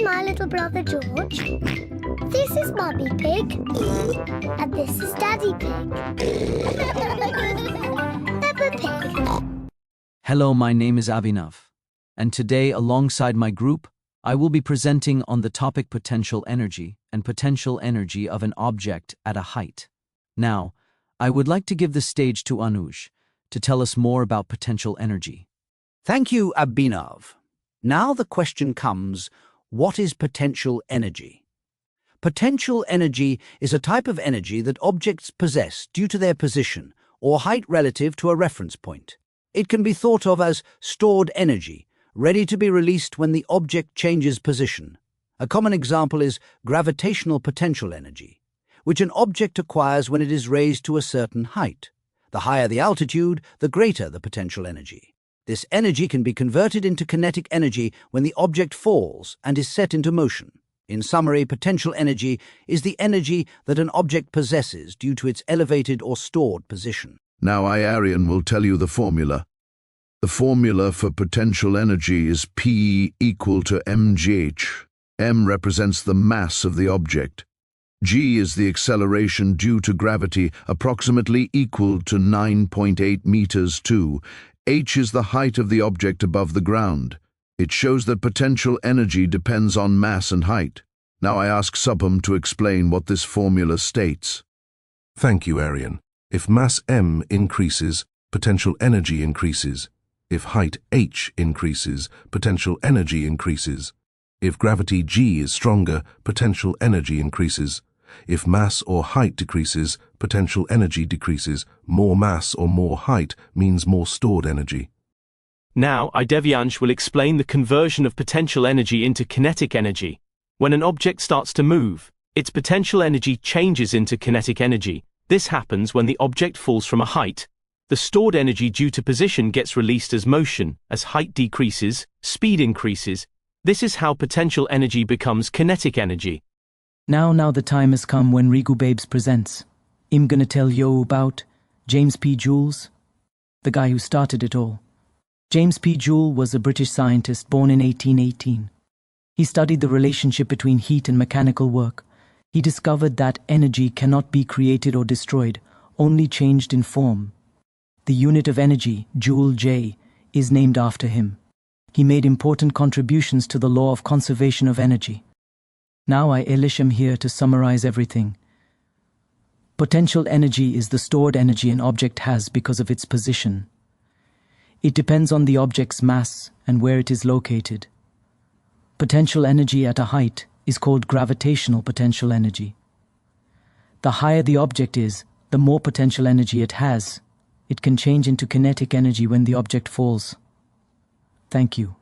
is my little brother George. This is Mummy Pig. And this is Daddy Pig. Peppa Pig. Hello, my name is Abhinav. And today, alongside my group, I will be presenting on the topic potential energy and potential energy of an object at a height. Now, I would like to give the stage to Anuj to tell us more about potential energy. Thank you, Abhinav. Now the question comes, what is potential energy? Potential energy is a type of energy that objects possess due to their position or height relative to a reference point. It can be thought of as stored energy, ready to be released when the object changes position. A common example is gravitational potential energy, which an object acquires when it is raised to a certain height. The higher the altitude, the greater the potential energy. This energy can be converted into kinetic energy when the object falls and is set into motion. In summary, potential energy is the energy that an object possesses due to its elevated or stored position. Now Aryan will tell you the formula. The formula for potential energy is P equal to mgh. M represents the mass of the object. G is the acceleration due to gravity, approximately equal to 9.8 meters to. H is the height of the object above the ground. It shows that potential energy depends on mass and height. Now I ask Subham to explain what this formula states. Thank you, Aryan. If mass m increases, potential energy increases. If height h increases, potential energy increases. If gravity g is stronger, potential energy increases. If mass or height decreases, potential energy decreases. More mass or more height means more stored energy. Now, Devyansh will explain the conversion of potential energy into kinetic energy. When an object starts to move, its potential energy changes into kinetic energy. This happens when the object falls from a height. The stored energy due to position gets released as motion. As height decreases, speed increases. This is how potential energy becomes kinetic energy. Now the time has come when Rigu Babes presents. I'm gonna tell you about James P. Joule, the guy who started it all. James P. Joule was a British scientist born in 1818. He studied the relationship between heat and mechanical work. He discovered that energy cannot be created or destroyed, only changed in form. The unit of energy, Joule J, is named after him. He made important contributions to the law of conservation of energy. Now I am here to summarize everything. Potential energy is the stored energy an object has because of its position. It depends on the object's mass and where it is located. Potential energy at a height is called gravitational potential energy. The higher the object is, the more potential energy it has. It can change into kinetic energy when the object falls. Thank you.